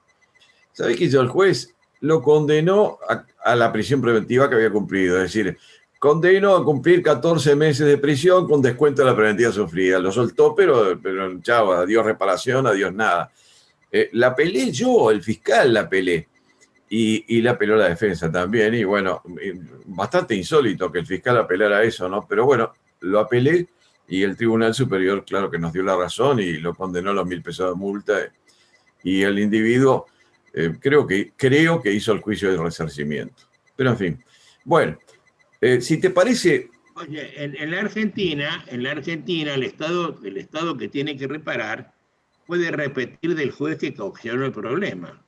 ¿Sabés qué hizo el juez? Lo condenó a la prisión preventiva que había cumplido, es decir, condenó a cumplir 14 meses de prisión con descuento de la preventiva sufrida. Lo soltó, pero chao, adiós reparación, adiós nada. La peleé yo, el fiscal la peleé. Y la apeló la defensa también. Y bueno, bastante insólito que el fiscal apelara eso, ¿no? Pero bueno, lo apelé y el Tribunal Superior, claro que nos dio la razón y lo condenó a los 1.000 pesos de multa. Y el individuo creo que hizo el juicio de resarcimiento. Pero en fin, bueno, si te parece...
Oye, en la Argentina, el Estado que tiene que reparar puede repetir del juez que ocasionó el problema.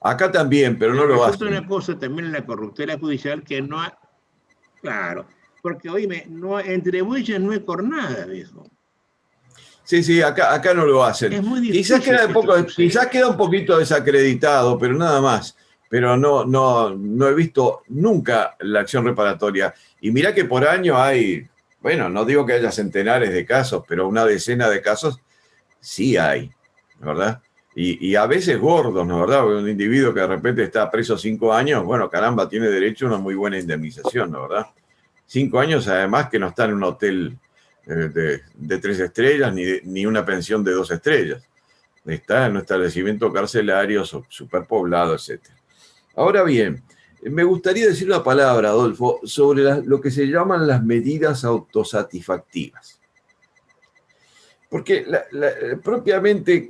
Acá también, pero no lo
Resulta
hacen.
una cosa también en la corruptela judicial que no ha... Claro, porque oíme, no, entre bueyes no hay cornada, viejo.
Sí, acá no lo hacen.
Es muy difícil
Quizás queda un poquito desacreditado, pero nada más. Pero no he visto nunca la acción reparatoria. Y mirá que por año hay, bueno, no digo que haya centenares de casos, pero una decena de casos sí hay, ¿verdad? Y a veces gordos, ¿no? ¿Verdad? Porque un individuo que de repente está preso 5 años, bueno, caramba, tiene derecho a una muy buena indemnización, ¿no? ¿Verdad? 5 años además que no está en un hotel de 3 estrellas ni una pensión de 2 estrellas. Está en un establecimiento carcelario superpoblado, etc. Ahora bien, me gustaría decir una palabra, Adolfo, sobre lo que se llaman las medidas autosatisfactivas. Porque propiamente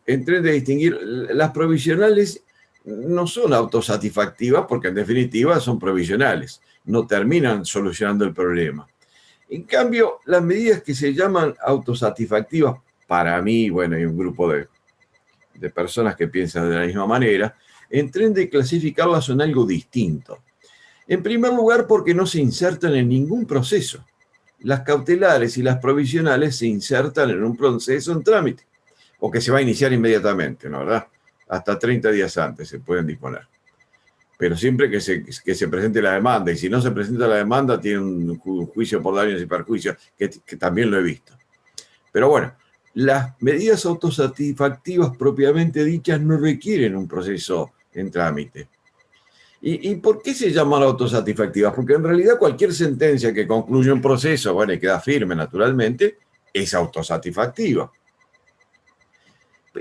entre de distinguir, las provisionales no son autosatisfactivas porque en definitiva son provisionales, no terminan solucionando el problema. En cambio, las medidas que se llaman autosatisfactivas, para mí, bueno, hay un grupo de personas que piensan de la misma manera, de clasificarlas en algo distinto. En primer lugar, porque no se insertan en ningún proceso. Las cautelares y las provisionales se insertan en un proceso en trámite, o que se va a iniciar inmediatamente, ¿no? ¿Verdad? Hasta 30 días antes se pueden disponer. Pero siempre que se presente la demanda, y si no se presenta la demanda, tiene un juicio por daños y perjuicios, que también lo he visto. Pero bueno, las medidas autosatisfactivas propiamente dichas no requieren un proceso en trámite. ¿Y por qué se llaman autosatisfactivas? Porque en realidad cualquier sentencia que concluye un proceso, bueno, y queda firme naturalmente, es autosatisfactiva.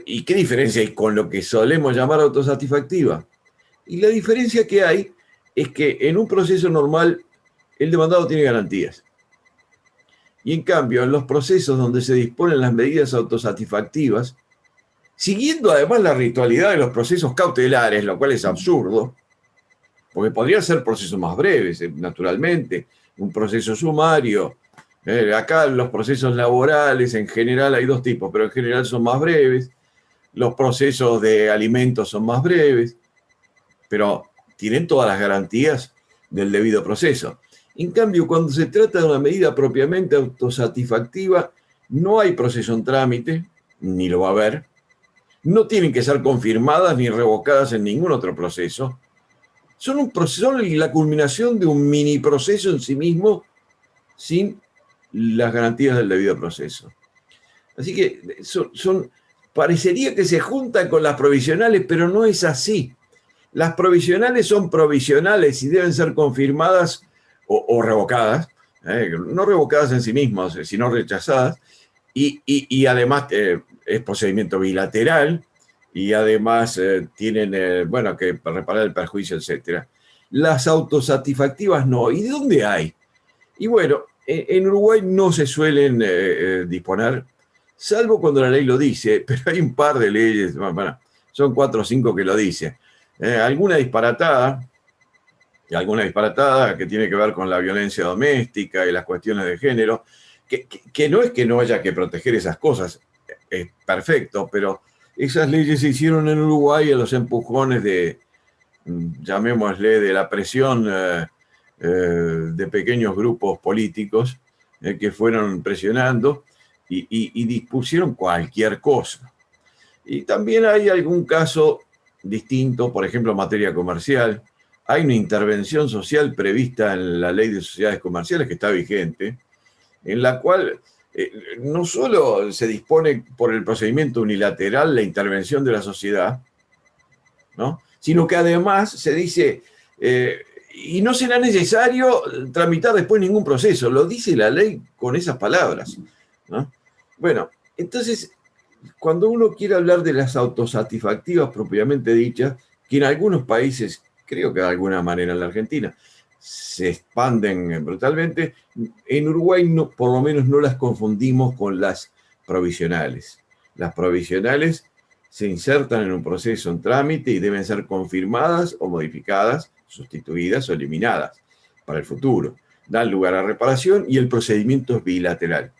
¿Y qué diferencia hay con lo que solemos llamar autosatisfactiva? Y la diferencia que hay es que en un proceso normal el demandado tiene garantías. Y en cambio, en los procesos donde se disponen las medidas autosatisfactivas, siguiendo además la ritualidad de los procesos cautelares, lo cual es absurdo, porque podrían ser procesos más breves, naturalmente, un proceso sumario. Acá los procesos laborales en general hay dos tipos, pero en general son más breves. Los procesos de alimentos son más breves, pero tienen todas las garantías del debido proceso. En cambio, cuando se trata de una medida propiamente autosatisfactiva, no hay proceso en trámite, ni lo va a haber. No tienen que ser confirmadas ni revocadas en ningún otro proceso. Son la culminación de un mini proceso en sí mismo sin las garantías del debido proceso. Así que parecería que se juntan con las provisionales, pero no es así. Las provisionales son provisionales y deben ser confirmadas o revocadas, no revocadas en sí mismas, sino rechazadas, y además es procedimiento bilateral, y además tienen, bueno, que reparar el perjuicio, etc. Las autosatisfactivas no. ¿Y de dónde hay? Y bueno, en Uruguay no se suelen disponer, salvo cuando la ley lo dice, pero hay un par de leyes, bueno, son 4 o 5 que lo dicen. Alguna disparatada que tiene que ver con la violencia doméstica y las cuestiones de género, que no es que no haya que proteger esas cosas, es perfecto, pero esas leyes se hicieron en Uruguay a los empujones de, llamémosle, de la presión de pequeños grupos políticos que fueron presionando y dispusieron cualquier cosa. Y también hay algún caso distinto, por ejemplo, en materia comercial. Hay una intervención social prevista en la Ley de Sociedades Comerciales que está vigente, en la cual no solo se dispone por el procedimiento unilateral la intervención de la sociedad, ¿no?, sino que además se dice, y no será necesario tramitar después ningún proceso. Lo dice la ley con esas palabras, ¿no? Bueno, entonces, cuando uno quiere hablar de las autosatisfactivas propiamente dichas, que en algunos países, creo que de alguna manera en la Argentina, se expanden brutalmente, en Uruguay no, por lo menos no las confundimos con las provisionales. Las provisionales se insertan en un proceso en trámite y deben ser confirmadas o modificadas, sustituidas o eliminadas para el futuro. Dan lugar a reparación y el procedimiento es bilateral.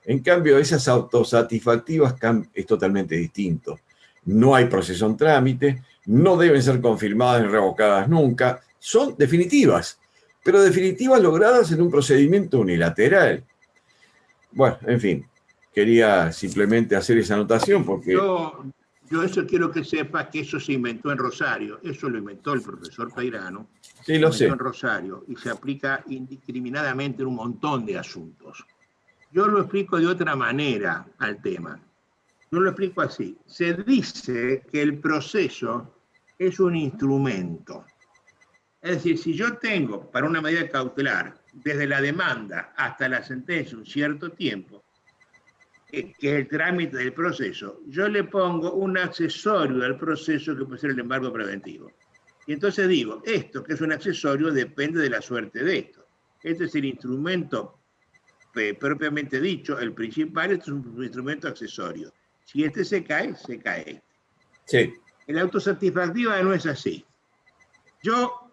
En cambio, esas autosatisfactivas es totalmente distinto. No hay proceso en trámite, no deben ser confirmadas ni revocadas nunca, son definitivas, pero definitivas logradas en un procedimiento unilateral. Bueno, en fin, quería simplemente hacer esa anotación porque...
Yo eso quiero que sepa que eso se inventó en Rosario, eso lo inventó el profesor Peirano,
sí, lo sé.
En Rosario, y se aplica indiscriminadamente en un montón de asuntos. Yo lo explico de otra manera al tema. Yo lo explico así. Se dice que el proceso es un instrumento. Es decir, si yo tengo para una medida cautelar, desde la demanda hasta la sentencia, un cierto tiempo, que es el trámite del proceso, yo le pongo un accesorio al proceso que puede ser el embargo preventivo. Y entonces digo, esto que es un accesorio depende de la suerte de esto. Este es el instrumento propiamente dicho, el principal, es un instrumento accesorio. Si este se cae, se cae.
Sí.
En la autosatisfactiva no es así. Yo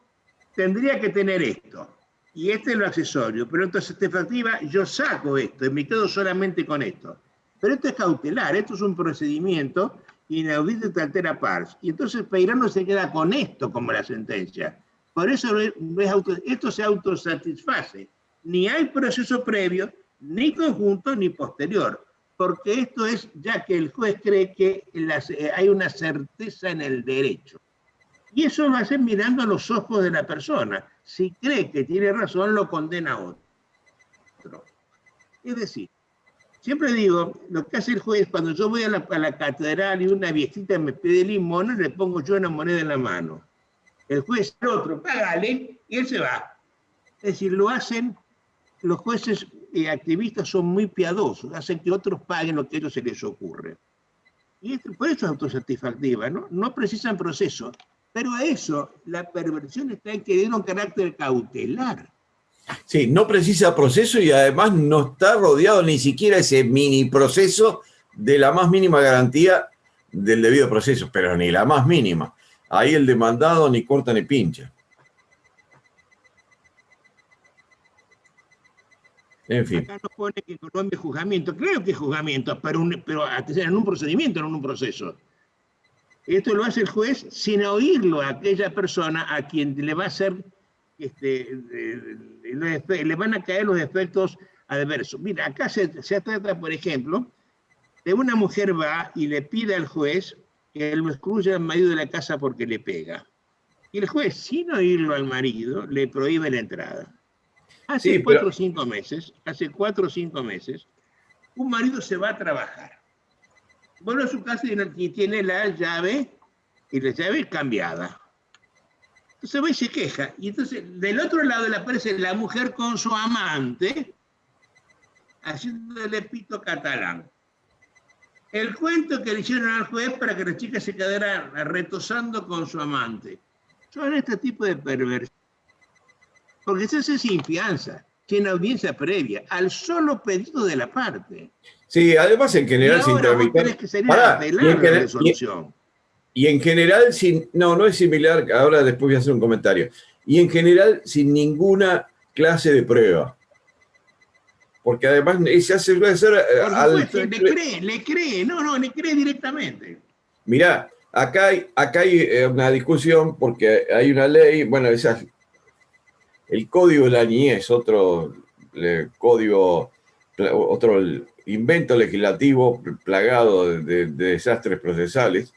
tendría que tener esto, y este es lo accesorio, pero en autosatisfactiva yo saco esto y me quedo solamente con esto. Pero esto es cautelar, esto es un procedimiento inaudito et altera pars. Y entonces Peirano se queda con esto como la sentencia. Por eso esto se autosatisface. Ni hay proceso previo, ni conjunto, ni posterior, porque esto es ya que el juez cree que hay una certeza en el derecho. Y eso lo hace mirando a los ojos de la persona. Si cree que tiene razón, lo condena a otro. Es decir, Siempre digo, lo que hace el juez, cuando yo voy a la catedral y una viejita me pide limosna, le pongo yo una moneda en la mano. El juez, el otro, págale, y él se va. Es decir, lo hacen, los jueces activistas son muy piadosos, hacen que otros paguen lo que a ellos se les ocurre. Y por eso es autosatisfactiva, ¿no? No precisan proceso. Pero a eso, la perversión está en que tiene un carácter cautelar.
Sí, no precisa proceso y además no está rodeado ni siquiera ese mini proceso de la más mínima garantía del debido proceso, pero ni la más mínima. Ahí el demandado ni corta ni pincha. En fin.
Acá nos pone que Colombia es juzgamiento. Claro que es juzgamiento, pero en un procedimiento, no en un proceso. Esto lo hace el juez sin oírlo a aquella persona a quien le va a hacer, le van a caer los efectos adversos. Mira, acá se trata, por ejemplo, de una mujer va y le pide al juez que lo excluya al marido de la casa porque le pega. Y el juez, sin oírlo al marido, le prohíbe la entrada. Hace 4 o 5 meses, un marido se va a trabajar. Vuelve a su casa y tiene la llave, y la llave cambiada. Entonces va y se queja. Y entonces, del otro lado le aparece la mujer con su amante, haciéndole pito catalán. El cuento que le hicieron al juez para que la chica se quedara retosando con su amante. Son este tipo de perversiones. Porque se hace sin fianza, sin audiencia previa, al solo pedido de la parte.
Sí, además en general
y
sin tramitar.
Tenés que salir a apelar la resolución.
Y en general sin. No es similar, ahora después voy a hacer un comentario. Y en general sin ninguna clase de prueba. Porque además se hace hacer
al simple... le cree directamente.
Mirá, acá hay una discusión porque hay una ley, bueno, el Código de la Niñez, otro invento legislativo plagado de desastres procesales,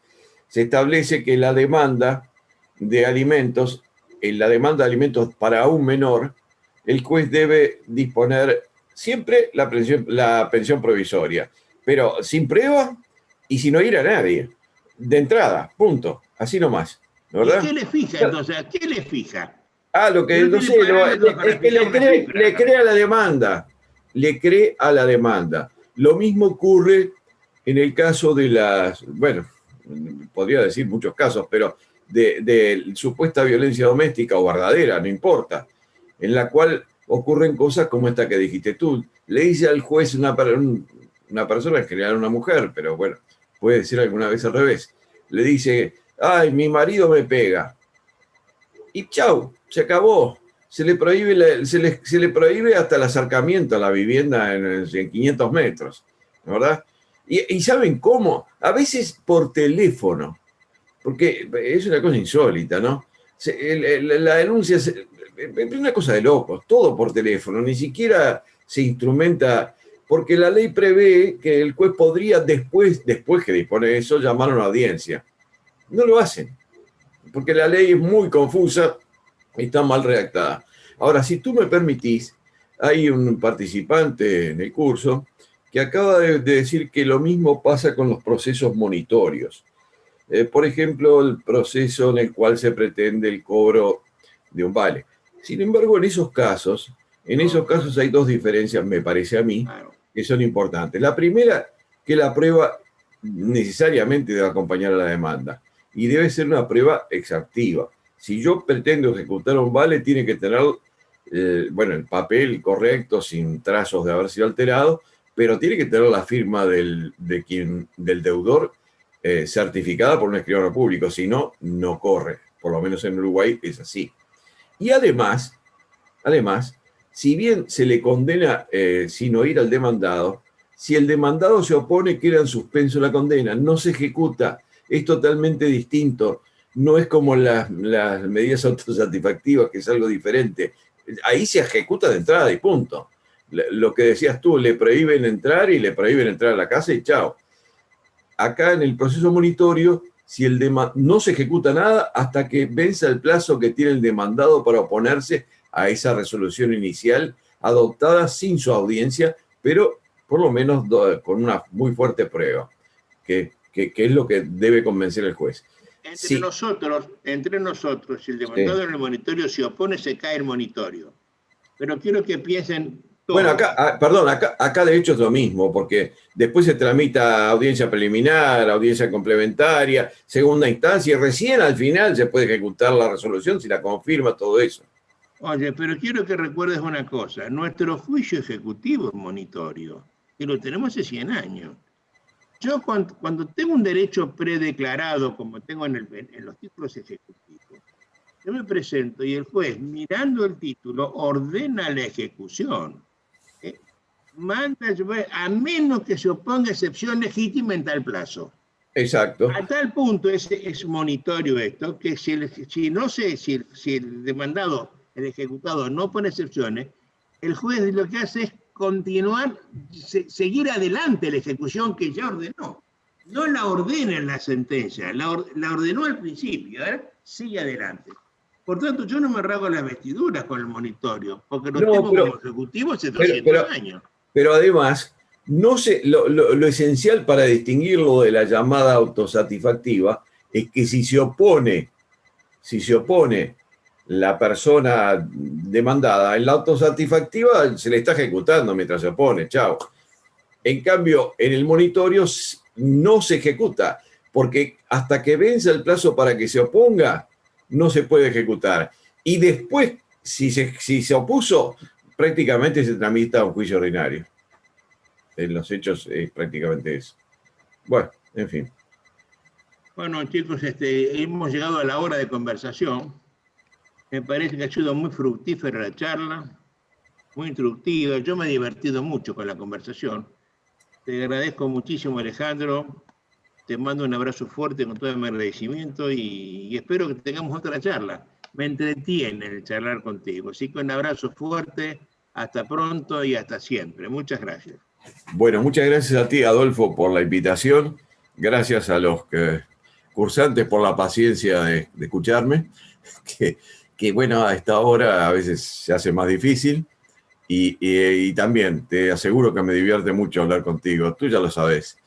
se establece que la demanda de alimentos, en la demanda de alimentos para un menor, el juez debe disponer siempre la pensión provisoria, pero sin prueba y sin oír a nadie. De entrada, punto. Así nomás. ¿Verdad?
¿Y qué le fija entonces? ¿A qué le fija?
Lo que no sé, es que le cree a la demanda. Le cree a la demanda. Lo mismo ocurre en el caso de las, bueno, podría decir muchos casos, pero de supuesta violencia doméstica o verdadera, no importa, en la cual ocurren cosas como esta que dijiste tú. Le dice al juez una persona, en general una mujer, pero bueno, puede ser alguna vez al revés, le dice, ay, mi marido me pega. Y chau, se acabó. Se le prohíbe hasta el acercamiento a la vivienda en 500 metros, ¿verdad? Y ¿saben cómo? A veces por teléfono, porque es una cosa insólita, ¿no? La denuncia es una cosa de locos, todo por teléfono, ni siquiera se instrumenta, porque la ley prevé que el juez podría después que dispone eso, llamar a una audiencia. No lo hacen, porque la ley es muy confusa y está mal redactada. Ahora, si tú me permitís, hay un participante en el curso que acaba de decir que lo mismo pasa con los procesos monitorios. Por ejemplo, el proceso en el cual se pretende el cobro de un vale. Sin embargo, en esos casos hay dos diferencias, me parece a mí, que son importantes. La primera, que la prueba necesariamente debe acompañar a la demanda y debe ser una prueba exhaustiva. Si yo pretendo ejecutar un vale, tiene que tener el papel correcto, sin trazos de haber sido alterado, pero tiene que tener la firma del deudor certificada por un escribano público, si no, no corre. Por lo menos en Uruguay es así. Y además, si bien se le condena sin oír al demandado, si el demandado se opone, queda en suspenso la condena, no se ejecuta, es totalmente distinto. No es como las medidas autosatisfactivas, que es algo diferente. Ahí se ejecuta de entrada y punto. Lo que decías tú, le prohíben entrar y le prohíben entrar a la casa y chao. Acá en el proceso monitorio, si no se ejecuta nada hasta que venza el plazo que tiene el demandado para oponerse a esa resolución inicial adoptada sin su audiencia, pero por lo menos con una muy fuerte prueba, que es lo que debe convencer el juez.
Entre nosotros, si el demandado en el monitorio se opone, se cae el monitorio. Pero quiero que piensen todos.
Bueno, acá de hecho es lo mismo, porque después se tramita audiencia preliminar, audiencia complementaria, segunda instancia, y recién al final se puede ejecutar la resolución si la confirma todo eso.
Oye, pero quiero que recuerdes una cosa. Nuestro juicio ejecutivo es monitorio, y lo tenemos hace 100 años. Yo cuando tengo un derecho predeclarado, como tengo en los títulos ejecutivos, yo me presento y el juez, mirando el título, ordena la ejecución. Manda, a menos que se oponga excepción legítima en tal plazo.
Exacto.
A tal punto es monitorio esto, que si el demandado, el ejecutado, no pone excepciones, el juez lo que hace es continuar, seguir adelante la ejecución que ya ordenó. No la ordena en la sentencia, la ordenó al principio, sigue adelante. Por tanto, yo no me rasgo las vestiduras con el monitorio, porque lo tengo como ejecutivo hace 200 años.
Pero además, lo esencial para distinguirlo de la llamada autosatisfactiva es que si se opone la persona demandada, en la autosatisfactiva se le está ejecutando mientras se opone, chao. En cambio, en el monitorio no se ejecuta, porque hasta que vence el plazo para que se oponga, no se puede ejecutar. Y después, si se opuso, prácticamente se tramita un juicio ordinario. En los hechos es prácticamente eso. Bueno, en fin.
Bueno, chicos, hemos llegado a la hora de conversación. Me parece que ha sido muy fructífera la charla, muy instructiva. Yo me he divertido mucho con la conversación. Te agradezco muchísimo, Alejandro. Te mando un abrazo fuerte con todo mi agradecimiento y espero que tengamos otra charla. Me entretiene el charlar contigo. Así que un abrazo fuerte, hasta pronto y hasta siempre. Muchas gracias.
Bueno, muchas gracias a ti, Adolfo, por la invitación. Gracias a los cursantes por la paciencia de escucharme. Que bueno, a esta hora a veces se hace más difícil. Y también te aseguro que me divierte mucho hablar contigo. Tú ya lo sabes.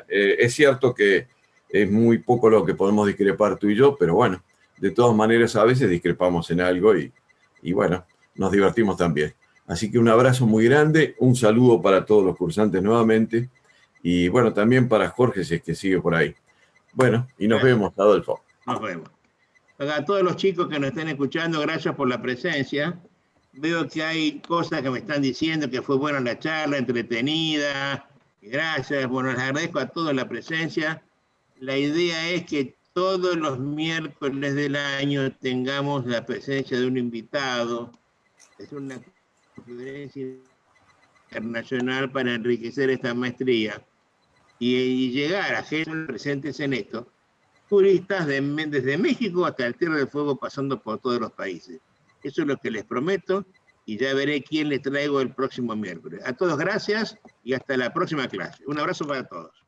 Es cierto que es muy poco lo que podemos discrepar tú y yo, pero bueno, de todas maneras a veces discrepamos en algo y bueno, nos divertimos también. Así que un abrazo muy grande, un saludo para todos los cursantes nuevamente y bueno, también para Jorge, si es que sigue por ahí. Bueno, y nos vemos, Adolfo.
Nos vemos. A todos los chicos que nos estén escuchando, gracias por la presencia. Veo que hay cosas que me están diciendo que fue buena la charla, entretenida. Gracias, bueno, les agradezco a todos la presencia. La idea es que todos los miércoles del año tengamos la presencia de un invitado. Es una conferencia internacional para enriquecer esta maestría y llegar a gente presentes en esto, turistas desde México hasta el Tierra del Fuego, pasando por todos los países. Eso es lo que les prometo y ya veré quién les traigo el próximo miércoles. A todos gracias y hasta la próxima clase. Un abrazo para todos.